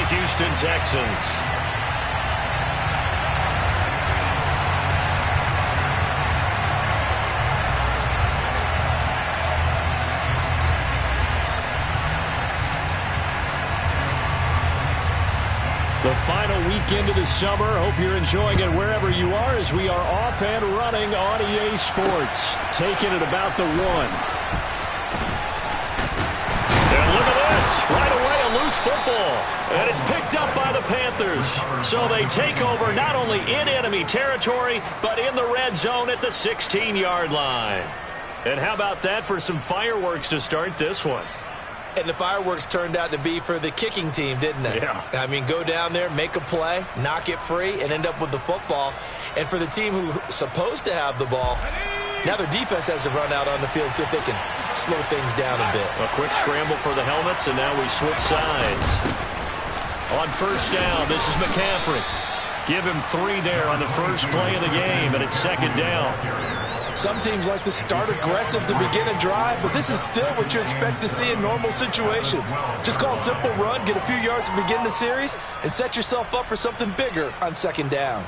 Houston Texans. The final weekend of the summer. Hope you're enjoying it wherever you are as we are off and running on EA Sports. Taking it about the 1. And look at this. Right away, a loose football. And it's picked up by the Panthers. So they take over not only in enemy territory, but in the red zone at the 16-yard line. And how about that for some fireworks to start this one? And the fireworks turned out to be for the kicking team, didn't they? Yeah. I mean, go down there, make a play, knock it free, and end up with the football. And for the team who's supposed to have the ball, now their defense has to run out on the field, see if they can slow things down a bit. A quick scramble for the helmets, and now we switch sides. On first down, this is McCaffrey. Give him 3 there on the first play of the game, and it's second down. Some teams like to start aggressive to begin a drive, but this is still what you expect to see in normal situations. Just call a simple run, get a few yards to begin the series, and set yourself up for something bigger on second down.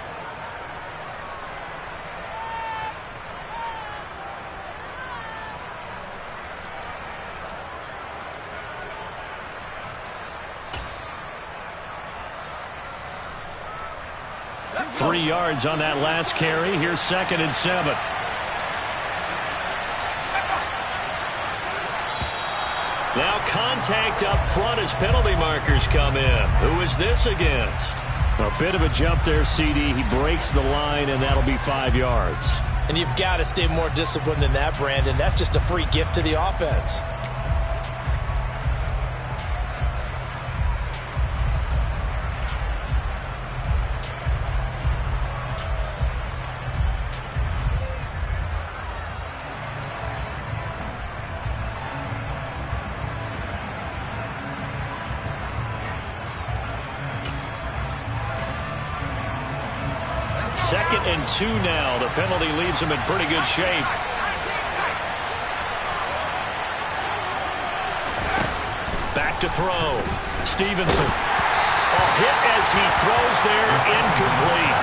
Three yards on that last carry. Here's second and 7. Now contact up front as penalty markers come in. Who is this against? A bit of a jump there, CD. He breaks the line, and that'll be 5 yards. And you've got to stay more disciplined than that, Brandon. That's just a free gift to the offense. Second and 2 now. The penalty leaves him in pretty good shape. Back to throw. Stevenson. A hit as he throws there, incomplete.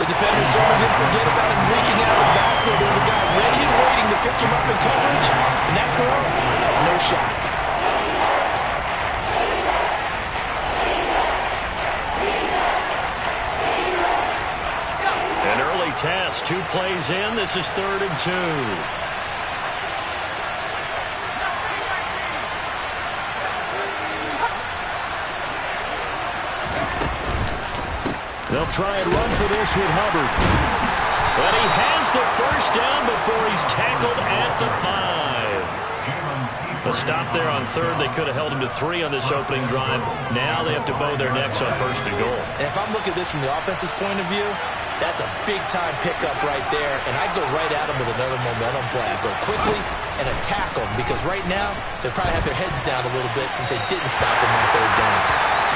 The defender certainly didn't forget about him leaking out of the backfield. There was a guy ready and waiting to pick him up in coverage, and that throw had no shot. Test 2 plays in. This is 3rd and 2. They'll try and run for this with Hubbard. But he has the first down before he's tackled at the 5. A stop there on 3rd. They could have held him to 3 on this opening drive. Now they have to bow their necks on 1st and goal. And if I'm looking at this from the offense's point of view, that's a big-time pickup right there, and I go right at him with another momentum play. I go quickly and attack them because right now they probably have their heads down a little bit since they didn't stop him on 3rd down.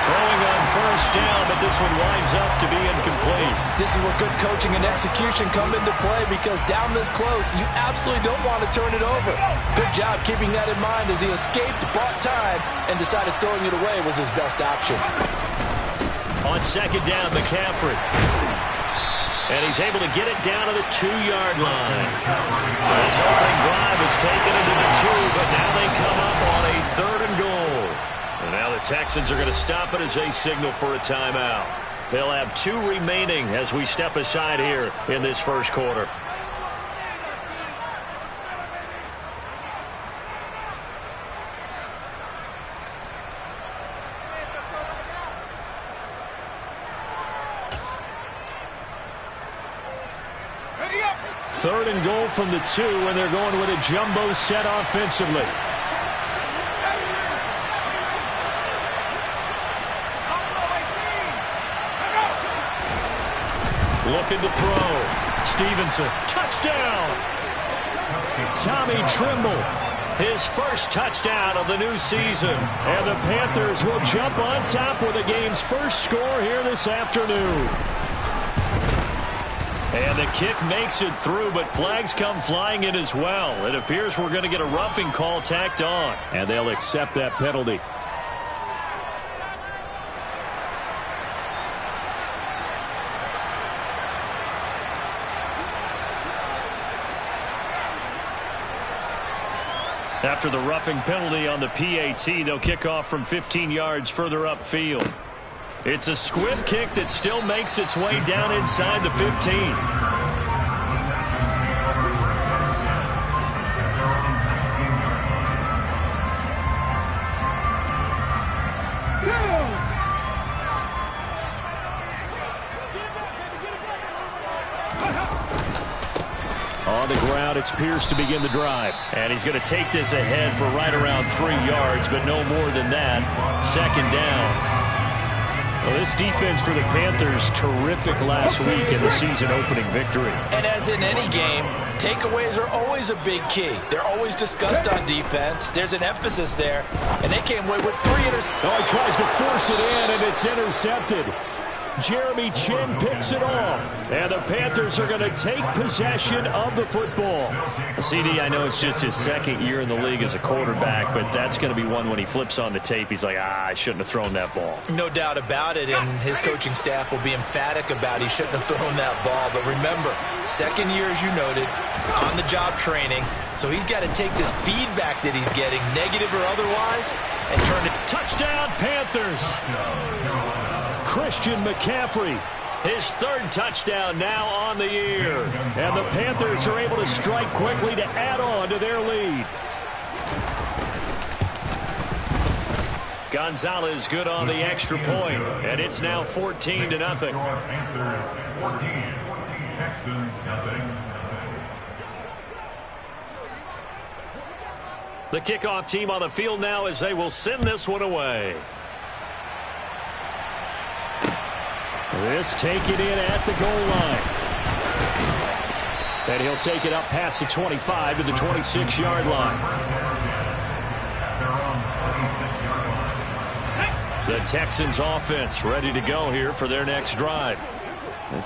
Throwing on first down, but this one winds up to be incomplete. This is where good coaching and execution come into play because down this close, you absolutely don't want to turn it over. Good job keeping that in mind as he escaped, bought time, and decided throwing it away was his best option. On second down, McCaffrey. And he's able to get it down to the 2-yard line. This opening drive is taken into the 2, but now they come up on a 3rd and goal. And now the Texans are going to stop it as they signal for a timeout. They'll have 2 remaining as we step aside here in this first quarter. Third and goal from the 2, and they're going with a jumbo set offensively. Looking to throw. Stevenson, touchdown! Tommy Trimble, his first touchdown of the new season. And the Panthers will jump on top with the game's first score here this afternoon. And the kick makes it through, but flags come flying in as well. It appears we're going to get a roughing call tacked on. And they'll accept that penalty. After the roughing penalty on the PAT, they'll kick off from 15 yards further upfield. It's a squib kick that still makes its way down inside the 15. On the ground, it's Pierce to begin the drive. And he's going to take this ahead for right around 3 yards, but no more than that. Second down. Well, this defense for the Panthers, terrific last week in the season-opening victory. And as in any game, takeaways are always a big key. They're always discussed on defense. There's an emphasis there, and they came away with 3 interceptions. Oh, he tries to force it in, and it's intercepted. Jeremy Chin picks it off, and the Panthers are going to take possession of the football. CD, I know it's just his second year in the league as a quarterback, but that's going to be one when he flips on the tape. He's like, I shouldn't have thrown that ball. No doubt about it, and his coaching staff will be emphatic about he shouldn't have thrown that ball. But remember, second year, as you noted, on-the-job training, so he's got to take this feedback that he's getting, negative or otherwise, and turn it. Touchdown, Panthers! Christian McCaffrey, his 3rd touchdown now on the year. And the Panthers are able to strike quickly to add on to their lead. Gonzalez good on the extra point, and it's now 14-0. The kickoff team on the field now as they will send this one away. This taken in at the goal line. And he'll take it up past the 25 to the 26-yard line. The Texans offense ready to go here for their next drive.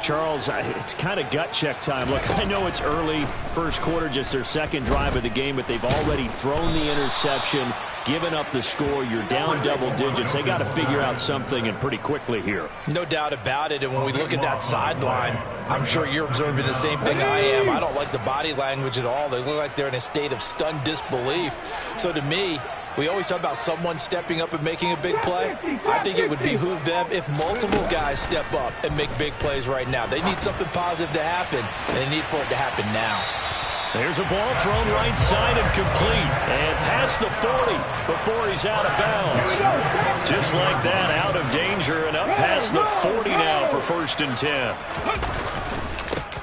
Charles, it's kind of gut check time. Look, I know it's early, first quarter, just their second drive of the game, but they've already thrown the interception, given up the score. You're down double digits. They got to figure out something, and pretty quickly here. No doubt about it, and when we look at that sideline, I'm sure you're observing the same thing I am. I don't like the body language at all. They look like they're in a state of stunned disbelief. So to me, we always talk about someone stepping up and making a big play. I think it would behoove them if multiple guys step up and make big plays right now. They need something positive to happen, and they need for it to happen now. There's a ball thrown right side and complete. And past the 40 before he's out of bounds. Just like that, out of danger and up past the 40 now for 1st and 10.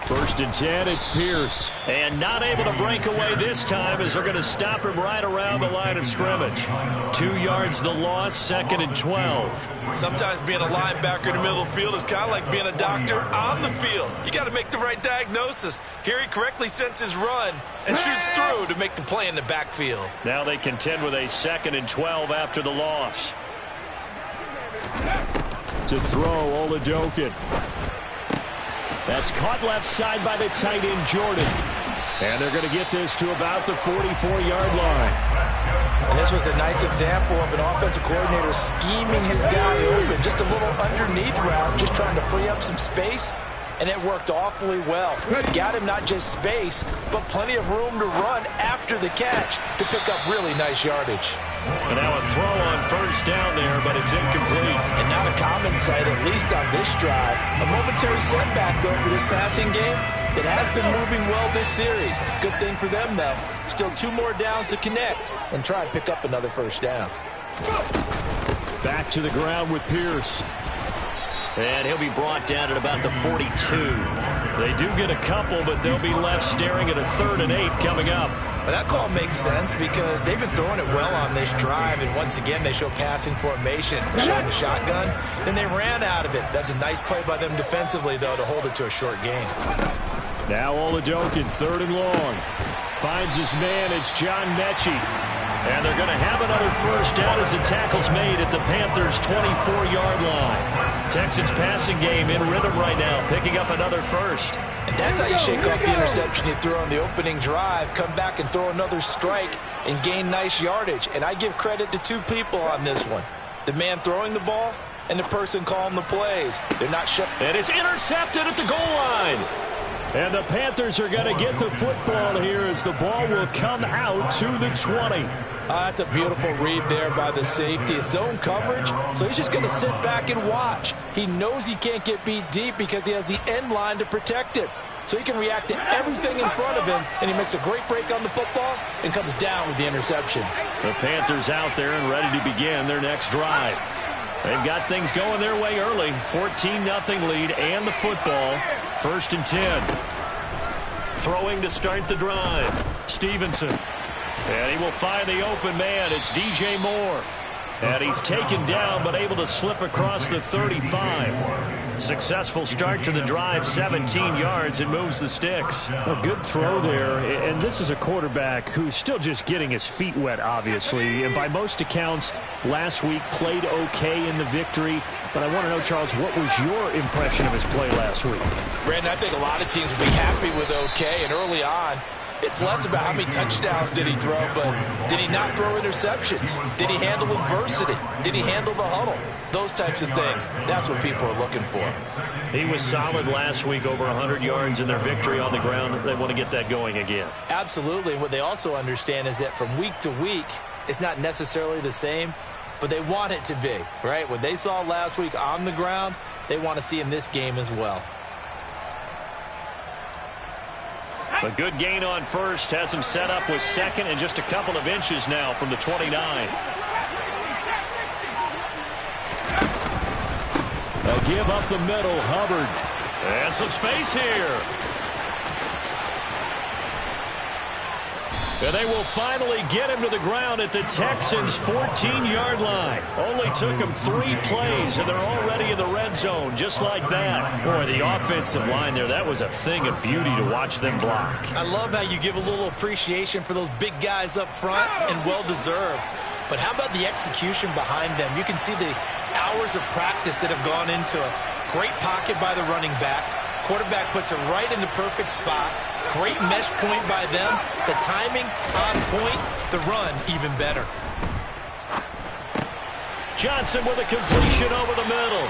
1st and 10, it's Pierce. And not able to break away this time as they're going to stop him right around the line of scrimmage. 2 yards the loss, 2nd and 12. Sometimes being a linebacker in the middle of the field is kind of like being a doctor on the field. You got to make the right diagnosis. Here he correctly sends his run and shoots through to make the play in the backfield. Now they contend with a 2nd and 12 after the loss. To throw, Oladokin. That's caught left side by the tight end, Jordan. And they're going to get this to about the 44-yard line. And this was a nice example of an offensive coordinator scheming his guy open. Just a little underneath route, just trying to free up some space. And it worked awfully well. Got him not just space, but plenty of room to run after the catch to pick up really nice yardage. And now a throw on 1st down there, but it's incomplete. And not a common sight, at least on this drive. A momentary setback, though, for this passing game. It has been moving well this series. Good thing for them, though. Still 2 more downs to connect and try and pick up another 1st down. Back to the ground with Pierce. And he'll be brought down at about the 42. They do get a couple, but they'll be left staring at a 3rd and 8 coming up. But that call makes sense because they've been throwing it well on this drive, and once again they show passing formation, showing the shotgun. Then they ran out of it. That's a nice play by them defensively, though, to hold it to a short gain. Now Oladokin, 3rd and long. Finds his man, it's John Mechie. And they're going to have another 1st down as the tackle's made at the Panthers' 24-yard line. Texans passing game in rhythm right now, picking up another 1st. And that's how you shake off the interception you threw on the opening drive, come back and throw another strike and gain nice yardage. And I give credit to 2 people on this one. The man throwing the ball and the person calling the plays. They're not shut. And it's intercepted at the goal line. And the Panthers are going to get the football here as the ball will come out to the 20. That's a beautiful read there by the safety. It's zone coverage, so he's just going to sit back and watch. He knows he can't get beat deep because he has the end line to protect it. So he can react to everything in front of him, and he makes a great break on the football and comes down with the interception. The Panthers out there and ready to begin their next drive. They've got things going their way early. 14-0 lead and the football. 1st and 10. Throwing to start the drive. Stevenson. And he will find the open man. It's DJ Moore. And he's taken down but able to slip across the 35. Successful start to the drive, 17 yards, and moves the sticks. A good throw there, and this is a quarterback who's still just getting his feet wet, obviously. And by most accounts, last week played okay in the victory. But I want to know, Charles, what was your impression of his play last week? Brandon, I think a lot of teams will be happy with okay, and early on, it's less about how many touchdowns did he throw, but did he not throw interceptions? Did he handle adversity? Did he handle the huddle? Those types of things, that's what people are looking for. He was solid last week, over 100 yards in their victory on the ground. They want to get that going again. Absolutely. What they also understand is that from week to week, it's not necessarily the same, but they want it to be, right? What they saw last week on the ground, they want to see in this game as well. A good gain on first has him set up with second and just a couple of inches now from the 29. A give up the middle, Hubbard. And some space here. And they will finally get him to the ground at the Texans' 14-yard line. Only took him 3 plays, and they're already in the red zone, just like that. Boy, the offensive line there, that was a thing of beauty to watch them block. I love how you give a little appreciation for those big guys up front, and well-deserved. But how about the execution behind them? You can see the hours of practice that have gone into a great pocket by the running back. Quarterback puts it right in the perfect spot. Great mesh point by them. The timing on point. The run even better. Johnson with a completion over the middle.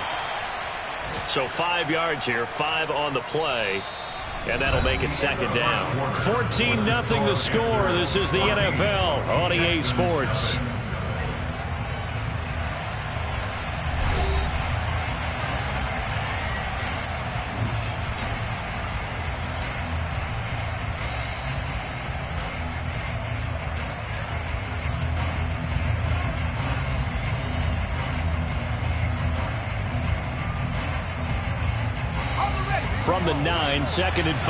So 5 yards here, 5 on the play. And that'll make it second down. 14-0 the score. This is the NFL on EA Sports. From the 9, 2nd and 5.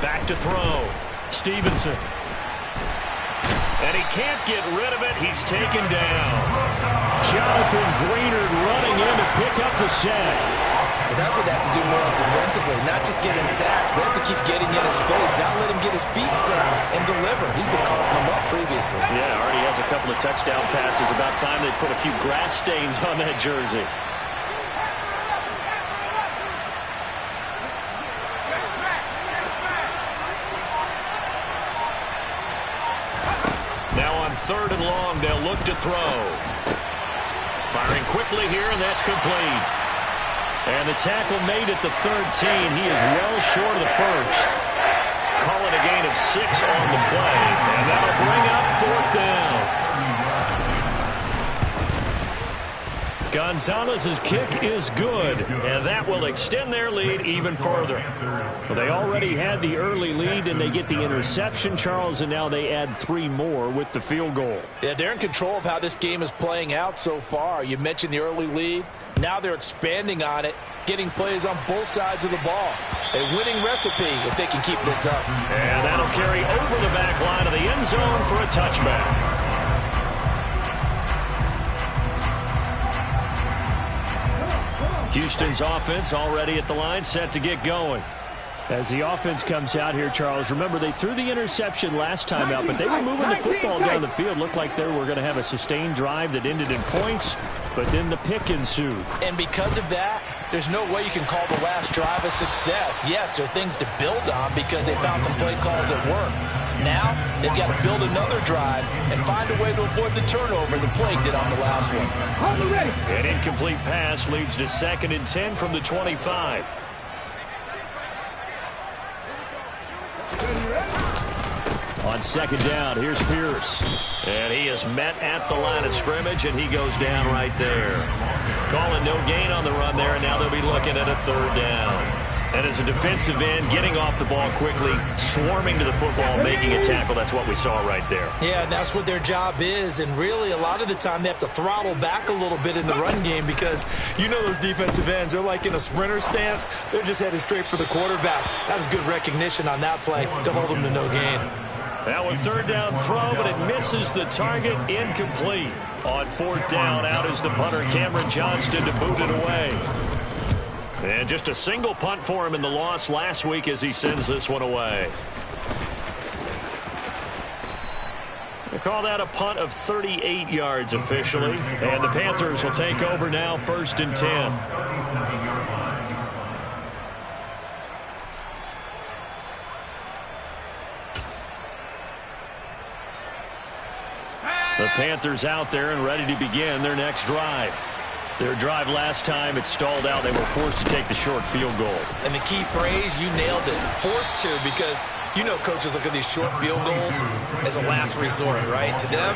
Back to throw. Stevenson. And he can't get rid of it. He's taken down. Jonathan Greenard running in to pick up the sack. But that's what they have to do more of defensively. Not just getting sacks, but have to keep getting in his face. Not let him get his feet set and deliver. He's been carving them up previously. Yeah, already has a couple of touchdown passes. About time they put a few grass stains on that jersey. Now on 3rd and long, they'll look to throw. Firing quickly here, and that's complete. And the tackle made at the 13. He is well short of the first. Calling a gain of 6 on the play. And that'll bring up 4th down. Gonzalez's kick is good, and that will extend their lead even further. Well, they already had the early lead, and they get the interception, Charles, and now they add 3 more with the field goal. Yeah, they're in control of how this game is playing out so far. You mentioned the early lead. Now they're expanding on it, getting plays on both sides of the ball. A winning recipe if they can keep this up. And that'll carry over the back line of the end zone for a touchback. Houston's offense already at the line, set to get going. As the offense comes out here, Charles, remember they threw the interception last time out, but they were moving the football down the field. Looked like they were going to have a sustained drive that ended in points, but then the pick ensued. And because of that, there's no way you can call the last drive a success. Yes, there are things to build on because they found some play calls that work. Now, they've got to build another drive and find a way to avoid the turnover the plague did on the last one. An incomplete pass leads to 2nd and 10 from the 25. On 2nd down, here's Pierce. And he is met at the line of scrimmage, and he goes down right there. Calling no gain on the run there, and now they'll be looking at a 3rd down. And as a defensive end, getting off the ball quickly, swarming to the football, making a tackle, that's what we saw right there. Yeah, and that's what their job is. And really, a lot of the time, they have to throttle back a little bit in the run game because you know those defensive ends, they're like in a sprinter stance. They're just headed straight for the quarterback. That was good recognition on that play to hold them to no gain. That one 3rd down throw, but it misses the target, incomplete. On 4th down, out is the punter, Cameron Johnston, to boot it away. And just a single punt for him in the loss last week as he sends this one away. They call that a punt of 38 yards officially. And the Panthers will take over now, 1st and 10. The Panthers out there and ready to begin their next drive. Their drive last time, it stalled out. They were forced to take the short field goal. And the key phrase, you nailed it, forced to, because you know coaches look at these short field goals as a last resort, right? To them,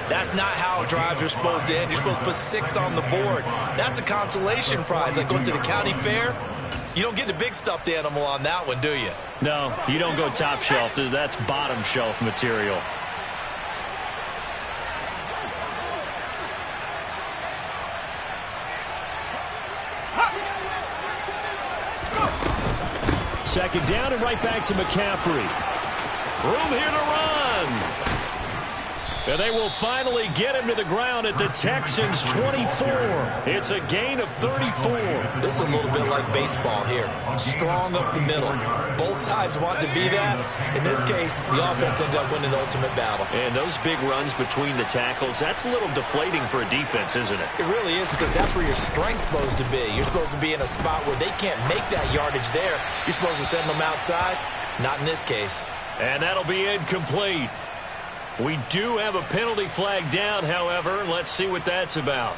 that's not how drives are supposed to end. You're supposed to put 6 on the board. That's a consolation prize, like going to the county fair. You don't get the big stuffed animal on that one, do you? No, you don't go top shelf. That's bottom shelf material. Second down and right back to McCaffrey. Room here to run. And they will finally get him to the ground at the Texans' 24. It's a gain of 34. This is a little bit like baseball here. Strong up the middle. Both sides want to be that. In this case, the offense ended up winning the ultimate battle. And those big runs between the tackles, that's a little deflating for a defense, isn't it? It really is, because that's where your strength's supposed to be. You're supposed to be in a spot where they can't make that yardage there. You're supposed to send them outside. Not in this case. And that'll be incomplete. We do have a penalty flag down, however. Let's see what that's about.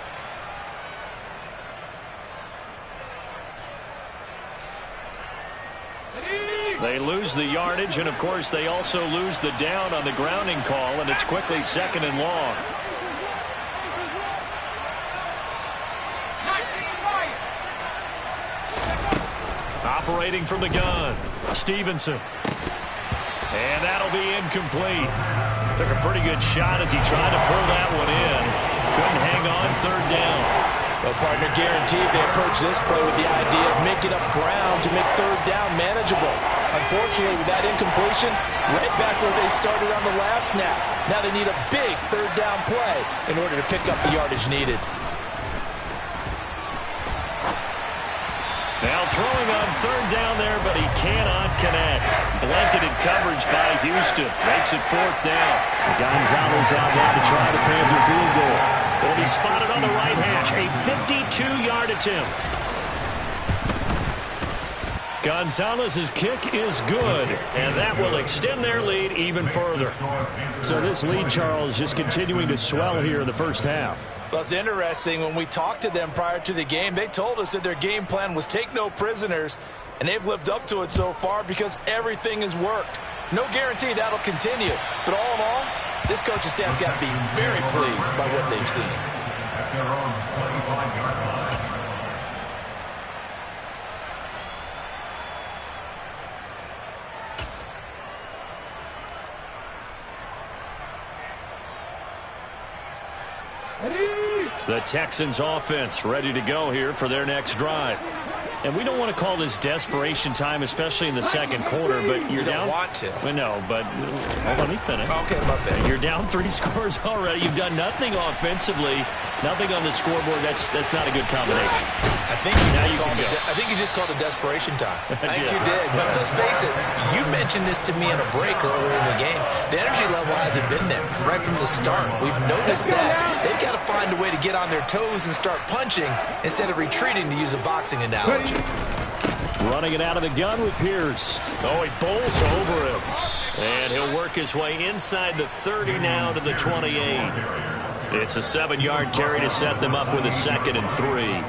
They lose the yardage, and, of course, they also lose the down on the grounding call, and it's quickly 2nd and long. Operating from the gun, Stevenson. And that'll be incomplete. Took a pretty good shot as he tried to pull that one in. Couldn't hang on 3rd down. Well, partner, guaranteed they approach this play with the idea of making up ground to make 3rd down manageable. Unfortunately, with that incompletion, right back where they started on the last snap. Now they need a big 3rd down play in order to pick up the yardage needed. Now throwing on 3rd down there, but he cannot connect. Blanketed coverage by Houston. Makes it 4th down. Gonzalez out now to try the Panther field goal. Will be spotted on the right hash. A 52-yard attempt. Gonzalez's kick is good, and that will extend their lead even further. So this lead, Charles, just continuing to swell here in the first half. Well, it's interesting. When we talked to them prior to the game, they told us that their game plan was take no prisoners, and they've lived up to it so far because everything has worked. No guarantee that'll continue, but all in all, this coaching staff's got to be very pleased by what they've seen. The Texans offense ready to go here for their next drive. And we don't want to call this desperation time, especially in the second quarter, but you're down. You don't want to. Well, no, but let me finish. Okay, my bad. You're down 3 scores already. You've done nothing offensively, nothing on the scoreboard. That's not a good combination. I think you just called it desperation time. I think you did. But let's face it, you mentioned this to me in a break earlier in the game. The energy level hasn't been there right from the start. We've noticed that. They've got to find a way to get on their toes and start punching instead of retreating, to use a boxing analogy. Running it out of the gun with Pierce. Oh, he bowls over him. And he'll work his way inside the 30 now to the 28. It's a 7-yard carry to set them up with a 2nd and 3.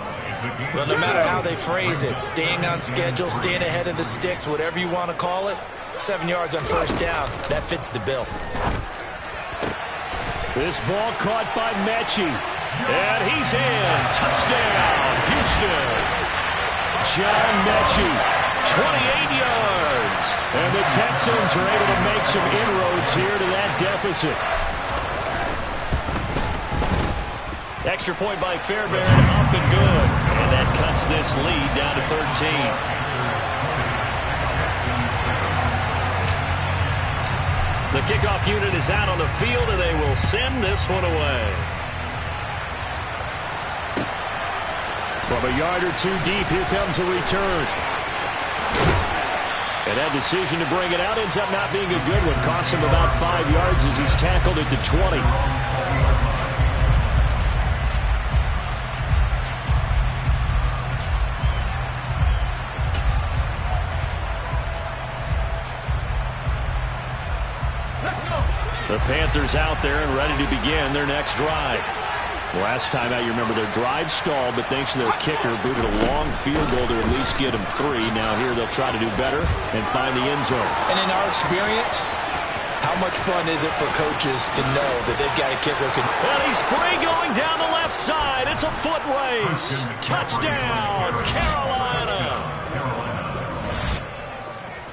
Well, no matter how they phrase it, staying on schedule, staying ahead of the sticks, whatever you want to call it, 7 yards on first down, that fits the bill. This ball caught by Mechie. And he's in. Touchdown, Houston. John Mechie, 28 yards. And the Texans are able to make some inroads here to that deficit. Extra point by Fairbairn, up and good. And that cuts this lead down to 13. The kickoff unit is out on the field, and they will send this one away. From a yard or 2 deep, here comes a return. And that decision to bring it out ends up not being a good one. Costs him about 5 yards as he's tackled at the 20. The Panthers out there and ready to begin their next drive. Last time out, you remember their drive stalled, but thanks to their kicker, booted a long field goal to at least get them 3. Now here they'll try to do better and find the end zone. And in our experience, how much fun is it for coaches to know that they've got a kicker who can... And he's free going down the left side. It's a foot race. Touchdown, Carolina.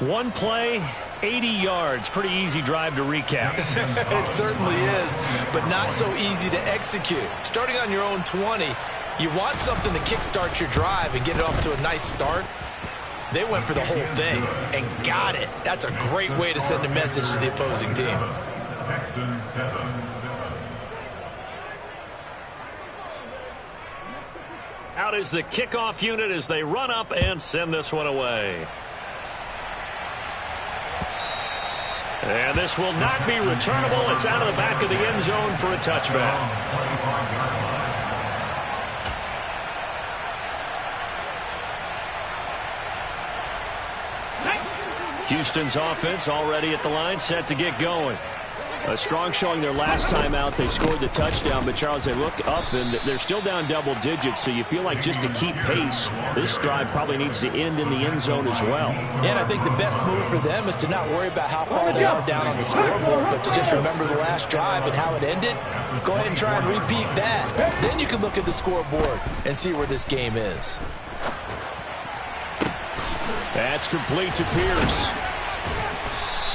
One play, 80 yards. Pretty easy drive to recap. It certainly is, but not so easy to execute. Starting on your own 20, you want something to kickstart your drive and get it off to a nice start. They went for the whole thing and got it. That's a great way to send a message to the opposing team. Out is the kickoff unit as they run up and send this one away. And this will not be returnable. It's out of the back of the end zone for a touchback. Houston's offense already at the line, set to get going. A strong showing their last time out. They scored the touchdown, but Charles, they look up and they're still down double digits, so you feel like just to keep pace, this drive probably needs to end in the end zone as well. Yeah, and I think the best move for them is to not worry about how far they are down on the scoreboard, but to just remember the last drive and how it ended. Go ahead and try and repeat that. Then you can look at the scoreboard and see where this game is. That's complete to Pierce.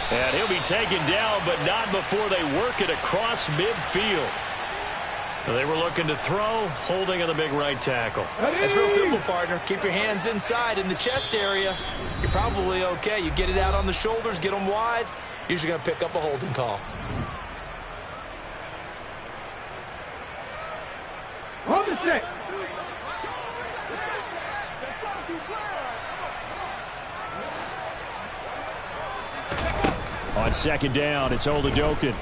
And he'll be taken down, but not before they work it across midfield. They were looking to throw, holding on the big right tackle. It's real simple, partner. Keep your hands inside in the chest area. You're probably okay. You get it out on the shoulders, get them wide. Usually going to pick up a holding call. Hold the stick. On second down, it's Oladokun.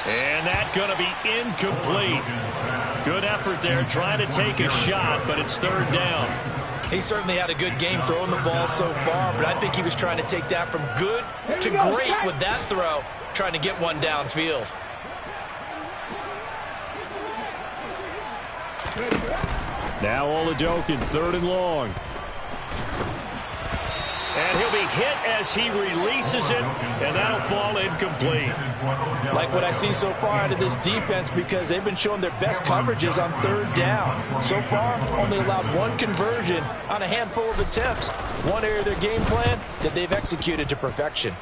And that's going to be incomplete. Good effort there, trying to take a shot, but it's third down. He certainly had a good game throwing the ball so far, but I think he was trying to take that from good to great with that throw, trying to get one downfield. Now Oladokun, third and long. And he'll be hit as he releases it, and that'll fall incomplete. Like what I see so far out of this defense, because they've been showing their best coverages on third down. So far, only allowed one conversion on a handful of attempts. One area of their game plan that they've executed to perfection.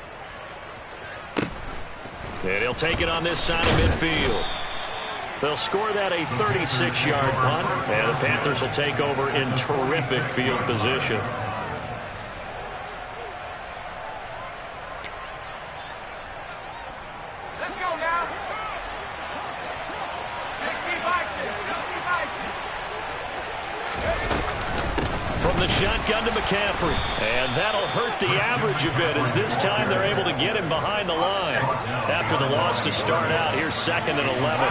And he'll take it on this side of midfield. They'll score that a 36-yard punt, and the Panthers will take over in terrific field position. Let's go now. 60 bison. From the shotgun to McCaffrey. And that'll hurt the average a bit as this time they're able to get him behind the line. After the loss to start out, here's 2nd and 11.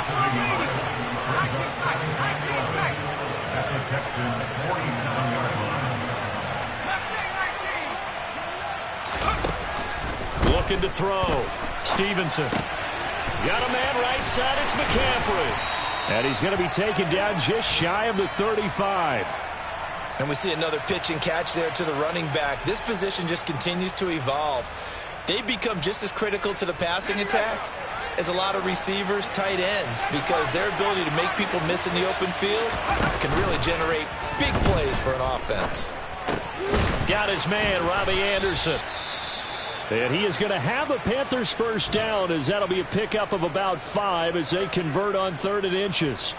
Looking to throw. Stevenson. Got a man right side. It's McCaffrey. And he's going to be taken down just shy of the 35. And we see another pitch and catch there to the running back. This position just continues to evolve. They've become just as critical to the passing attack as a lot of receivers, tight ends, because their ability to make people miss in the open field can really generate big plays for an offense. Got his man, Robbie Anderson. And he is going to have a Panthers first down, as that'll be a pickup of about 5 as they convert on 3rd and inches.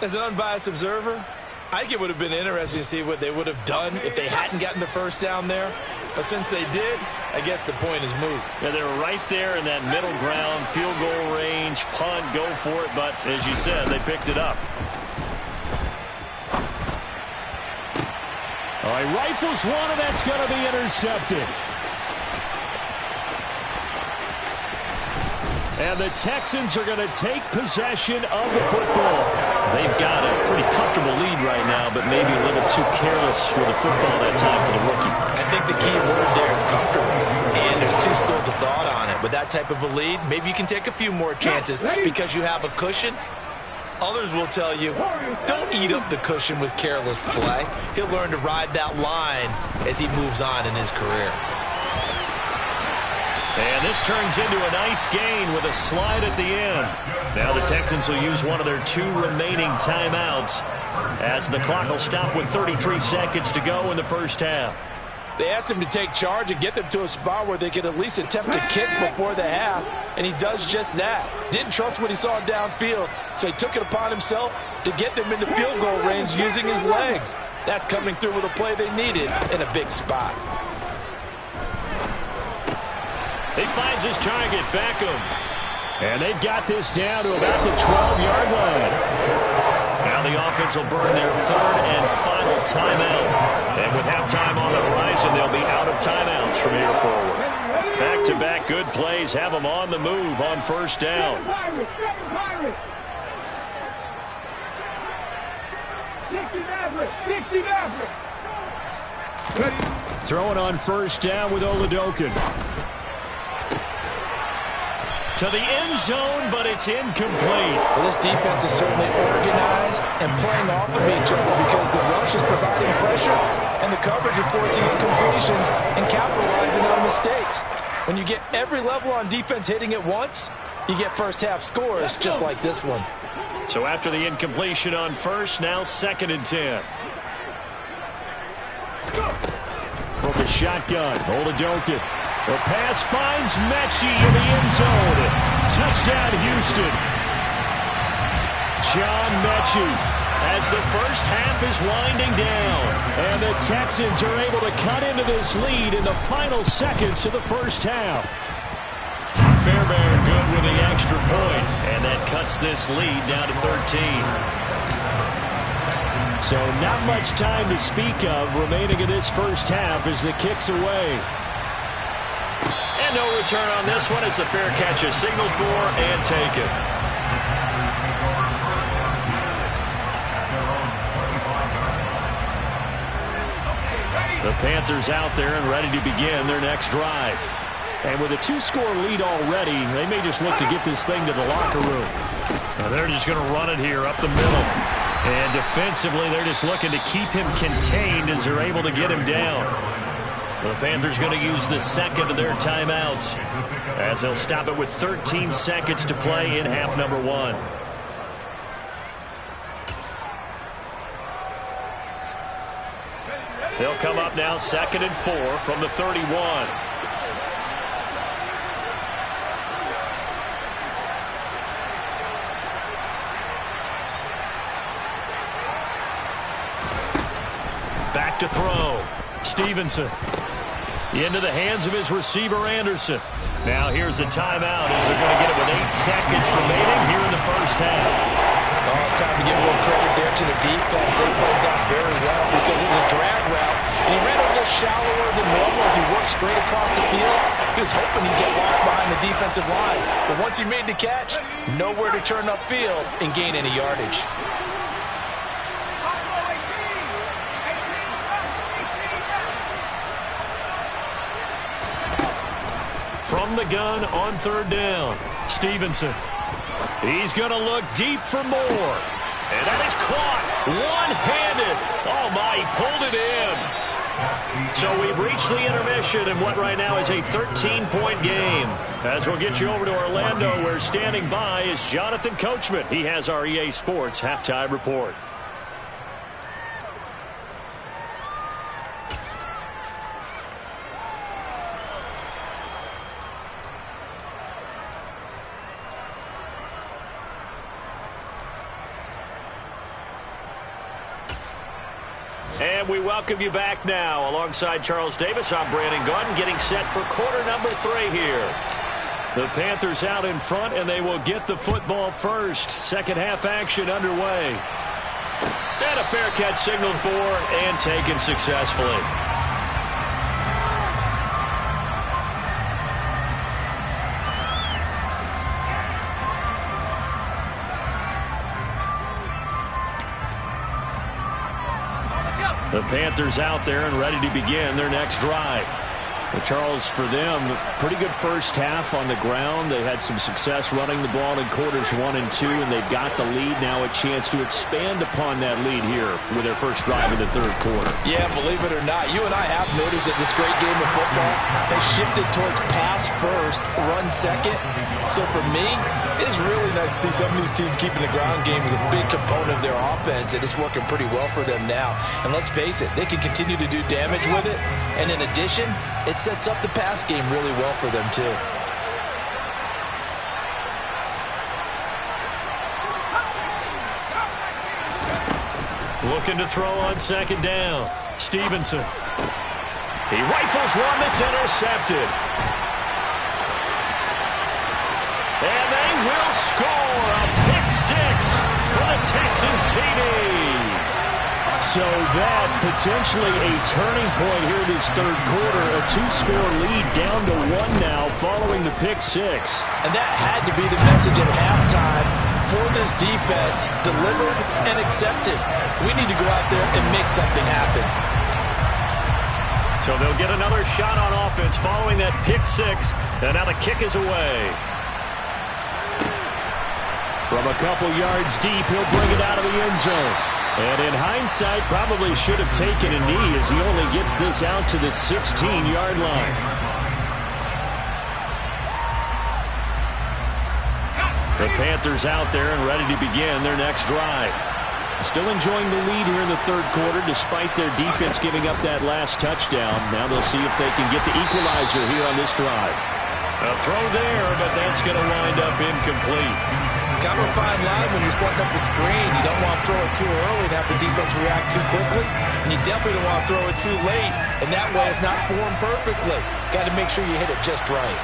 As an unbiased observer, I think it would have been interesting to see what they would have done if they hadn't gotten the first down there. But since they did, I guess the point is moot. Yeah, they were right there in that middle ground, field goal range, punt, go for it. But as you said, they picked it up. All right, rifles one, and that's going to be intercepted. And the Texans are going to take possession of the football. They've got a pretty comfortable lead right now, but maybe a little too careless with the football that time for the rookie. I think the key word there is comfortable. And there's two schools of thought on it. With that type of a lead, maybe you can take a few more chances because you have a cushion. Others will tell you, don't eat up the cushion with careless play. He'll learn to ride that line as he moves on in his career. And this turns into a nice gain with a slide at the end. Now the Texans will use one of their 2 remaining timeouts as the clock will stop with 33 seconds to go in the first half. They asked him to take charge and get them to a spot where they could at least attempt to kick before the half, and he does just that. Didn't trust what he saw downfield, so he took it upon himself to get them into field goal range using his legs. That's coming through with a play they needed in a big spot. He finds his target, Beckham. And they've got this down to about the 12-yard line. Now the offense will burn their 3rd and final timeout. And with halftime on the horizon, they'll be out of timeouts from here forward. Back-to-back good plays have them on the move on first down. Throwing on first down with Oladokin. To the end zone, but it's incomplete. Well, this defense is certainly organized and playing off of each other because the rush is providing pressure and the coverage is forcing incompletions and capitalizing on mistakes. When you get every level on defense hitting at once, you get first half scores just like this one. So after the incompletion on first, now 2nd and 10. From the shotgun, Oladokin. The pass finds Mechie in the end zone. Touchdown, Houston. John Mechie as the first half is winding down. And the Texans are able to cut into this lead in the final seconds of the first half. Fairbairn good with the extra point, and that cuts this lead down to 13. So not much time to speak of remaining in this first half as the kick's away. And no return on this one as the fair catch is signaled for and taken. The Panthers out there and ready to begin their next drive. And with a 2-score lead already, they may just look to get this thing to the locker room. Now they're just going to run it here up the middle. And defensively, they're just looking to keep him contained as they're able to get him down. The Panthers going to use the 2nd of their timeouts as they'll stop it with 13 seconds to play in half number 1. They'll come up now 2nd and 4 from the 31. back to throw. Stevenson into the hands of his receiver, Anderson. Now here's a timeout as they're going to get it with 8 seconds remaining here in the first half. Oh, it's time to give a little credit there to the defense. They played that very well because it was a drag route, and he ran a little shallower than normal as he worked straight across the field. He was hoping he'd get lost behind the defensive line, but once he made the catch, nowhere to turn upfield and gain any yardage. From the gun on 3rd down, Stevenson. He's going to look deep for more. And that is caught one-handed. Oh, my, he pulled it in. So we've reached the intermission in what right now is a 13-point game. As we'll get you over to Orlando, where standing by is Jonathan Coachman. He has our EA Sports halftime report. And we welcome you back now. Alongside Charles Davis, I'm Brandon Gaudin, getting set for quarter number 3 here. The Panthers out in front, and they will get the football first. Second half action underway. And a fair catch signaled for and taken successfully. The Panthers out there and ready to begin their next drive. Well, Charles, for them, pretty good first half on the ground. They had some success running the ball in quarters 1 and 2, and they've got the lead now, a chance to expand upon that lead here with their first drive in the 3rd quarter. Yeah, believe it or not, you and I have noticed that this great game of football has shifted towards pass first, run second. So for me, it's really nice to see some of these teams keeping the ground game as a big component of their offense, and it's working pretty well for them now. And let's face it, they can continue to do damage with it. And in addition, it sets up the pass game really well for them, too. Looking to throw on 2nd down. Stevenson. He rifles one that's intercepted. And they will score a pick 6 for the Texans TD. So that potentially a turning point here this 3rd quarter. A 2-score lead down to 1 now following the pick 6. And that had to be the message at halftime for this defense. Delivered and accepted. We need to go out there and make something happen. So they'll get another shot on offense following that pick 6. And now the kick is away. From a couple yards deep, he'll bring it out of the end zone. And in hindsight, probably should have taken a knee as he only gets this out to the 16-yard line. The Panthers out there and ready to begin their next drive. Still enjoying the lead here in the 3rd quarter despite their defense giving up that last touchdown. Now they'll see if they can get the equalizer here on this drive. A throw there, but that's going to wind up incomplete. Kind of a fine line when you're setting up the screen. You don't want to throw it too early and have the defense react too quickly. And you definitely don't want to throw it too late. And that way it's not formed perfectly. Got to make sure you hit it just right.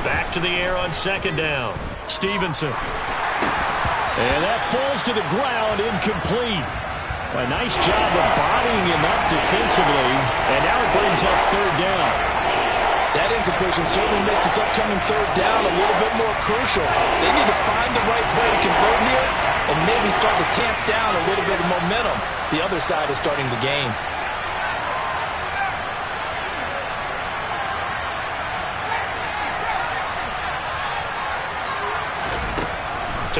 Back to the air on 2nd down. Stevenson. And that falls to the ground, incomplete. A nice job of bodying him up defensively. And now it brings up 3rd down. That incompletion certainly makes this upcoming 3rd down a little bit more crucial. They need to find the right play to convert here and maybe start to tamp down a little bit of momentum. The other side is starting the game.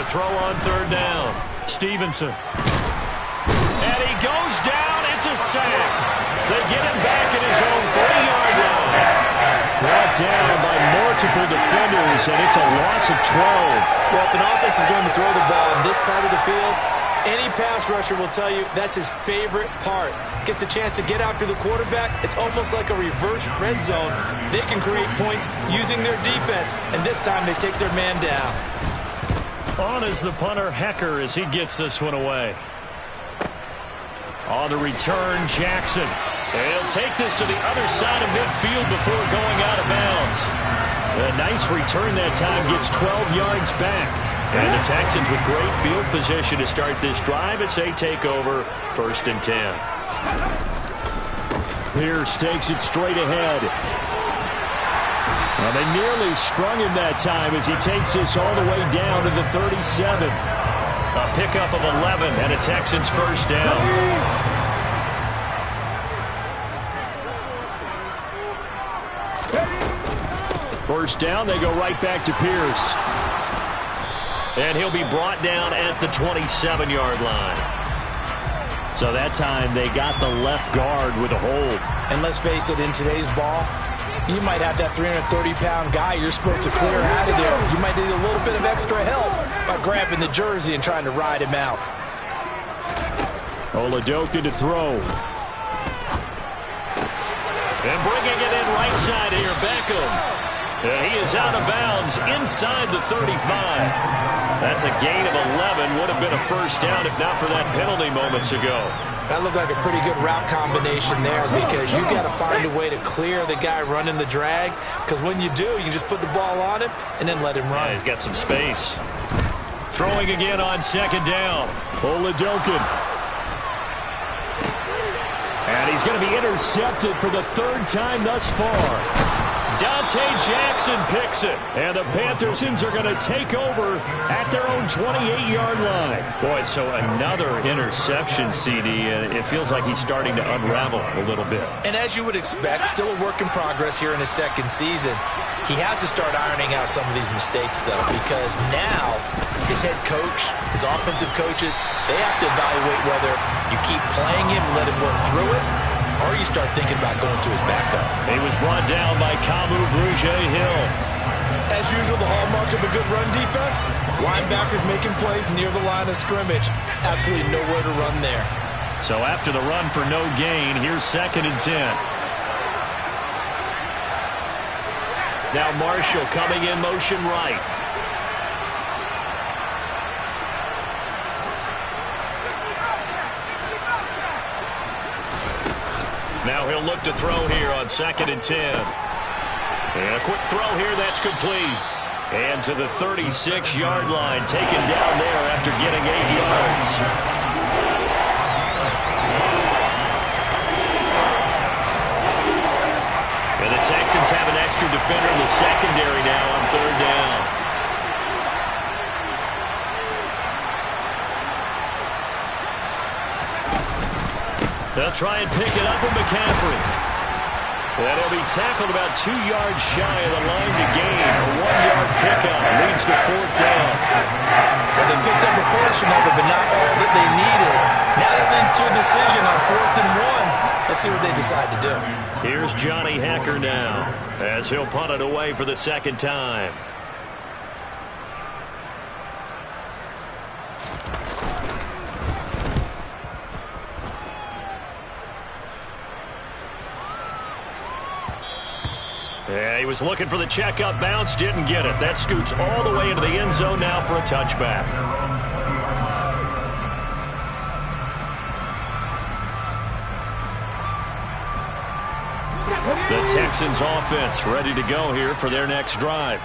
To throw on 3rd down. Stevenson. And he goes down. It's a sack. They get him back at his own 30-yard line. Brought down by multiple defenders, and it's a loss of 12. Well, if an offense is going to throw the ball in this part of the field, any pass rusher will tell you that's his favorite part. Gets a chance to get after the quarterback. It's almost like a reverse red zone. They can create points using their defense, and this time they take their man down. On is the punter, Hecker, as he gets this one away. On the return, Jackson. And he'll take this to the other side of midfield before going out of bounds. A nice return that time, gets 12 yards back. And the Texans with great field position to start this drive as they take over 1st and 10. Pierce takes it straight ahead. Well, they nearly sprung him that time as he takes this all the way down to the 37. A pickup of 11 and a Texans 1st down. First down, they go right back to Pierce. And he'll be brought down at the 27-yard line. So that time they got the left guard with a hold. And let's face it, in today's ball, you might have that 330-pound guy you're supposed to clear out of there. You might need a little bit of extra help by grabbing the jersey and trying to ride him out. Oladoka to throw. And bringing it in right side here, Beckham. And he is out of bounds inside the 35. That's a gain of 11. Would have been a 1st down if not for that penalty moments ago. That looked like a pretty good route combination there because you got to find a way to clear the guy running the drag, because when you do, you just put the ball on him and then let him run. Yeah, he's got some space. Throwing again on 2nd down. Oladoka. And he's going to be intercepted for the 3rd time thus far. Dante Jackson picks it. And the Panthers are going to take over at their own 28-yard line. Boy, so another interception, CD, and it feels like he's starting to unravel a little bit. And as you would expect, still a work in progress here in his 2nd season. He has to start ironing out some of these mistakes, though, because now his head coach, his offensive coaches, they have to evaluate whether you keep playing him and let him work through it, or you start thinking about going to his backup. He was brought down by Kamu Brugier-Hill. As usual, the hallmark of a good run defense, linebackers making plays near the line of scrimmage. Absolutely nowhere to run there. So after the run for no gain, here's 2nd and 10. Now Marshall coming in motion right. Now he'll look to throw here on 2nd and 10. And a quick throw here, that's complete. And to the 36-yard line, taken down there after getting 8 yards. And the Texans have an extra defender in the secondary now on 3rd down. They'll try and pick it up with McCaffrey. And he'll be tackled about 2 yards shy of the line to gain. A 1-yard pickup leads to 4th down. Well, they picked up a portion of it, but not all that they needed. Now that leads to a decision on 4th and 1. Let's see what they decide to do. Here's Johnny Hecker now as he'll punt it away for the 2nd time. Yeah, he was looking for the checkup bounce, didn't get it. That scoots all the way into the end zone now for a touchback. The Texans offense ready to go here for their next drive.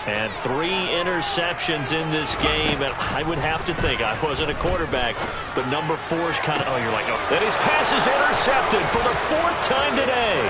And 3 interceptions in this game, and I would have to think, I wasn't a quarterback, but number 4 is kind of, you're like, oh. And his pass is intercepted for the 4th time today.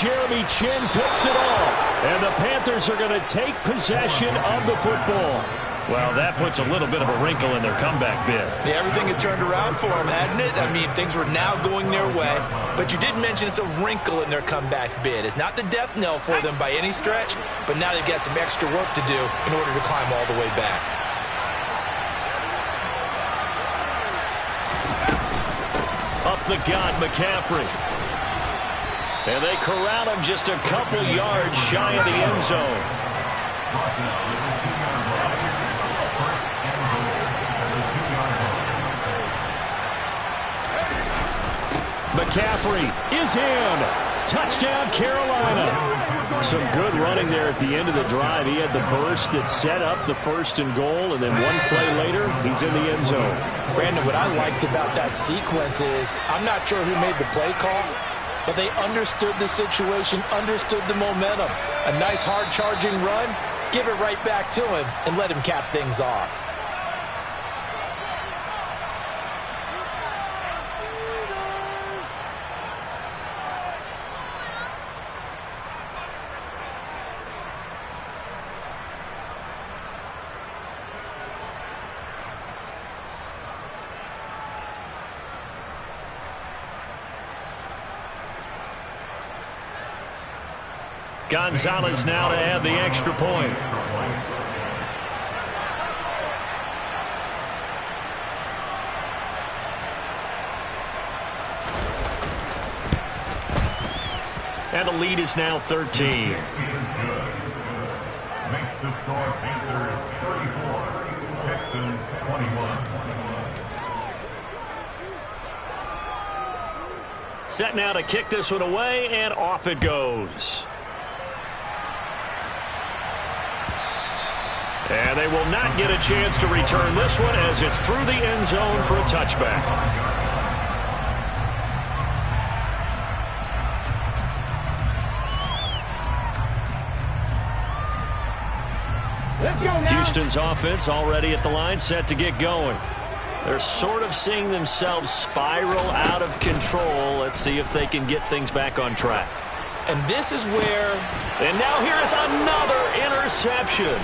Jeremy Chin picks it off, and the Panthers are going to take possession of the football. Well, that puts a little bit of a wrinkle in their comeback bid. Yeah, everything had turned around for them, hadn't it? I mean, things were now going their way. But you did mention it's a wrinkle in their comeback bid. It's not the death knell for them by any stretch, but now they've got some extra work to do in order to climb all the way back. Up the gut, McCaffrey. And they corral him just a couple yards shy of the end zone. McCaffrey is in. Touchdown, Carolina. Some good running there at the end of the drive. He had the burst that set up the 1st and goal, and then one play later, he's in the end zone. Brandon, what I liked about that sequence is I'm not sure who made the play call, but they understood the situation, understood the momentum. A nice hard-charging run, give it right back to him, and let him cap things off. Gonzalez now to add the extra point. And the lead is now 13. Makes the score Panthers 34, Texans 21. Set now to kick this one away, and off it goes. And they will not get a chance to return this one as it's through the end zone for a touchback. Houston's offense already at the line, set to get going. They're sort of seeing themselves spiral out of control. Let's see if they can get things back on track. And this is where... And now here is another interception.